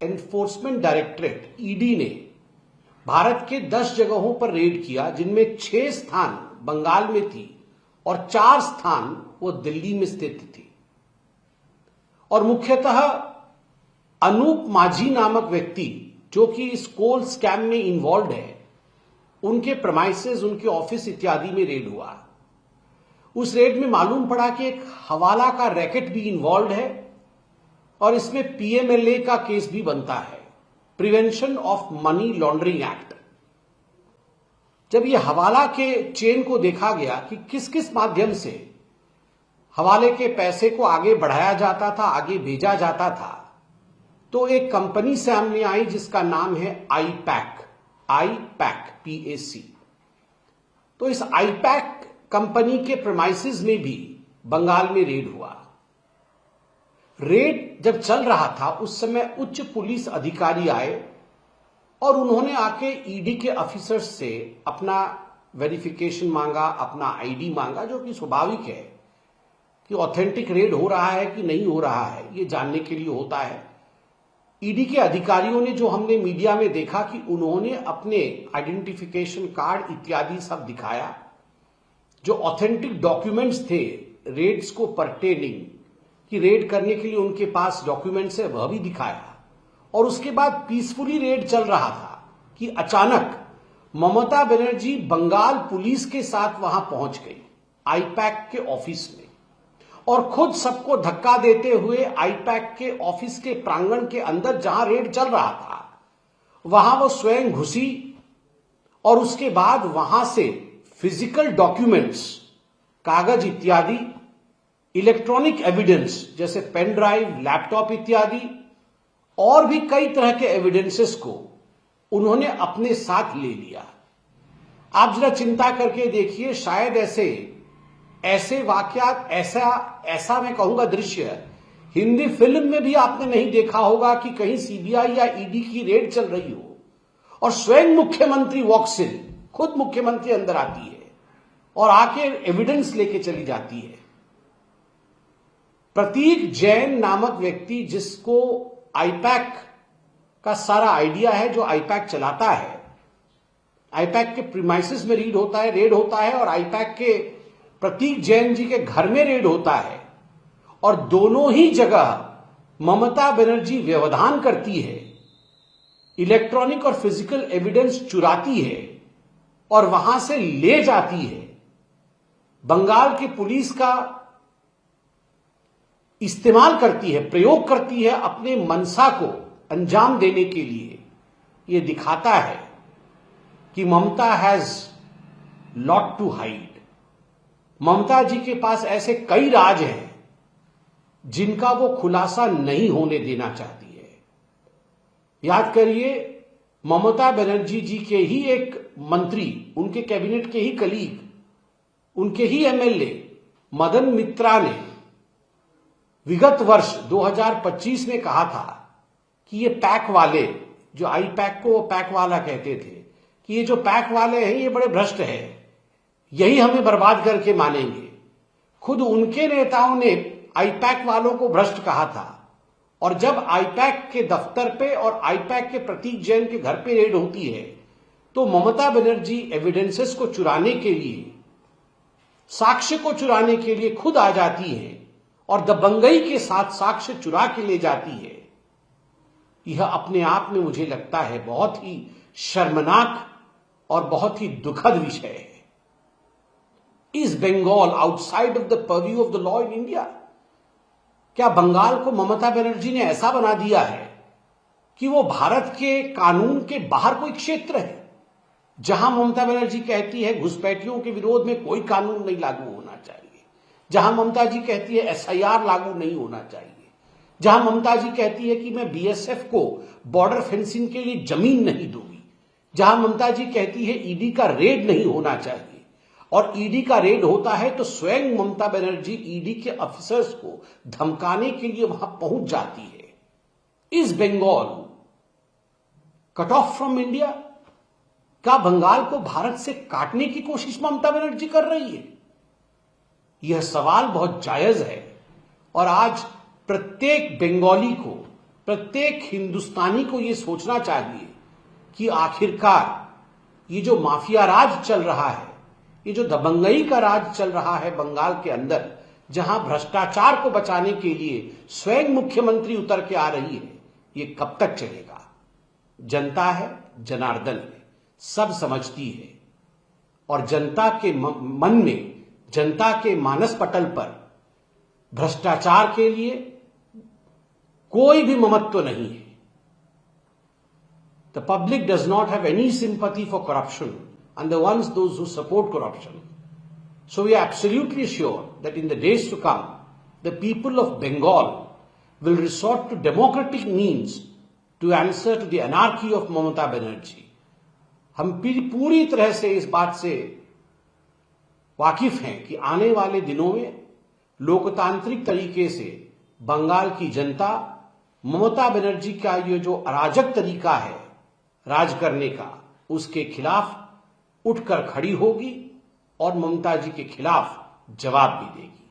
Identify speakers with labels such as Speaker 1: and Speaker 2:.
Speaker 1: Enforcement directorate ED ने भारत के 10 जगहों पर रेड किया, जिनमें 6 स्थान बंगाल में थी और 4 स्थान वो दिल्ली में स्थित थी। और मुख्यतः अनूप माझी नामक व्यक्ति जो कि इस कोल स्कैम में इन्वॉल्व है, उनके प्रेमाइसेस, उनके ऑफिस इत्यादि में रेड हुआ। उस रेड में मालूम पड़ा कि एक हवाला का रैकेट भी इन्वॉल्व है और इसमें पीएमएलए का केस भी बनता है, prevention of money laundering act. जब यह हवाला के चेन को देखा गया कि किस किस माध्यम से हवाले के पैसे को आगे बढ़ाया जाता था, आगे भेजा जाता था, तो एक कंपनी सामने आई जिसका नाम है आईपैक, PAC। तो इस आईपैक कंपनी के प्रेमाइसेस में भी बंगाल में रेड हुआ। रेड जब चल रहा था उस समय उच्च पुलिस अधिकारी आए और उन्होंने आके ईडी के ऑफिसर्स से अपना वेरिफिकेशन मांगा, अपना आईडी मांगा, जो कि स्वाभाविक है कि ऑथेंटिक रेड हो रहा है कि नहीं हो रहा है, ये जानने के लिए होता है। ईडी के अधिकारियों ने, जो हमने मीडिया में देखा कि उन्होंने अपने आइडेंटिफिकेशन कार्ड इत्यादि सब दिखाया, जो ऑथेंटिक डॉक्यूमेंट्स थे रेड्स को परटेनिंग, कि रेड करने के लिए उनके पास डॉक्यूमेंट्स है, वह भी दिखाया। और उसके बाद पीसफुली रेड चल रहा था कि अचानक ममता बनर्जी बंगाल पुलिस के साथ वहां पहुंच गई आईपैक के ऑफिस में, और खुद सबको धक्का देते हुए आईपैक के ऑफिस के प्रांगण के अंदर जहां रेड चल रहा था वहां वो स्वयं घुसी और उसके बाद वहां से फिजिकल डॉक्यूमेंट्स, कागज इत्यादि, इलेक्ट्रॉनिक एविडेंस जैसे पेन ड्राइव, लैपटॉप इत्यादि और भी कई तरह के एविडेंसेस को उन्होंने अपने साथ ले लिया। आप जरा चिंता करके देखिए, शायद ऐसे वाकयात, ऐसा मैं कहूंगा दृश्य हिंदी फिल्म में भी आपने नहीं देखा होगा कि कहीं सीबीआई या ईडी की रेड चल रही हो और स्वयं मुख्यमंत्री वॉक्स इन, खुद मुख्यमंत्री अंदर आती है और आके एविडेंस लेके चली जाती है। प्रतीक जैन नामक व्यक्ति, जिसको आईपैक का सारा आइडिया है, जो आईपैक चलाता है, आईपैक के प्रीमाइसेस में रेड होता है और आईपैक के प्रतीक जैन जी के घर में रेड होता है, और दोनों ही जगह ममता बनर्जी व्यवधान करती है, इलेक्ट्रॉनिक और फिजिकल एविडेंस चुराती है और वहां से ले जाती है। बंगाल की पुलिस का इस्तेमाल करती है, प्रयोग करती है अपने मनसा को अंजाम देने के लिए। यह दिखाता है कि ममता हैज लॉट टू हाइड। ममता जी के पास ऐसे कई राज हैं जिनका वो खुलासा नहीं होने देना चाहती है। याद करिए, ममता बनर्जी जी के ही एक मंत्री, उनके कैबिनेट के ही कलीग, उनके ही एमएलए मदन मित्रा ने विगत वर्ष 2025 में कहा था कि ये पैक वाले, जो आई पैक को वो पैक वाला कहते थे, कि ये जो पैक वाले हैं ये बड़े भ्रष्ट हैं, यही हमें बर्बाद करके मानेंगे। खुद उनके नेताओं ने आईपैक वालों को भ्रष्ट कहा था। और जब आईपैक के दफ्तर पे और आईपैक के प्रतीक जैन के घर पे रेड होती है तो ममता बनर्जी एविडेंसेस को चुराने के लिए, साक्ष्य को चुराने के लिए खुद आ जाती है और दबंगई के साथ साक्ष्य चुरा के ले जाती है। यह अपने आप में मुझे लगता है बहुत ही शर्मनाक और बहुत ही दुखद विषय है। Is Bengal outside of the purview of the law in India? क्या बंगाल को ममता बनर्जी ने ऐसा बना दिया है कि वो भारत के कानून के बाहर कोई क्षेत्र है? जहां ममता बनर्जी कहती है घुसपैठियों के विरोध में कोई कानून नहीं लागू होना चाहिए, जहां ममता जी कहती है एसआईआर लागू नहीं होना चाहिए, जहां ममता जी कहती है कि मैं बीएसएफ को बॉर्डर फेंसिंग के लिए जमीन नहीं दूंगी, जहां ममता जी कहती है ईडी का रेड नहीं होना चाहिए, और ईडी का रेड होता है तो स्वयं ममता बनर्जी ईडी के ऑफिसर्स को धमकाने के लिए वहां पहुंच जाती है। Is Bengal cut off from India? क्या बंगाल को भारत से काटने की कोशिश ममता बनर्जी कर रही है? यह सवाल बहुत जायज है और आज प्रत्येक बंगाली को प्रत्येक हिंदुस्तानी को यह सोचना चाहिए कि आखिरकार ये जो माफिया राज चल रहा है, ये जो दबंगई का राज चल रहा है बंगाल के अंदर, जहां भ्रष्टाचार को बचाने के लिए स्वयं मुख्यमंत्री उतर के आ रही है, ये कब तक चलेगा? जनता है, जनार्दन है, सब समझती है और जनता के मन में, जनता के मानस पटल पर भ्रष्टाचार के लिए कोई भी ममत्व नहीं है. The public does not have any sympathy for corruption and those who support corruption. So we are absolutely sure that in the days to come, the people of Bengal will resort to democratic means to answer to the anarchy of Mamata Banerjee. हम पूरी तरह से इस बात से वाकिफ हैं कि आने वाले दिनों में लोकतांत्रिक तरीके से बंगाल की जनता ममता बनर्जी का ये जो अराजक तरीका है राज करने का, उसके खिलाफ उठकर खड़ी होगी और ममता जी के खिलाफ जवाब भी देगी.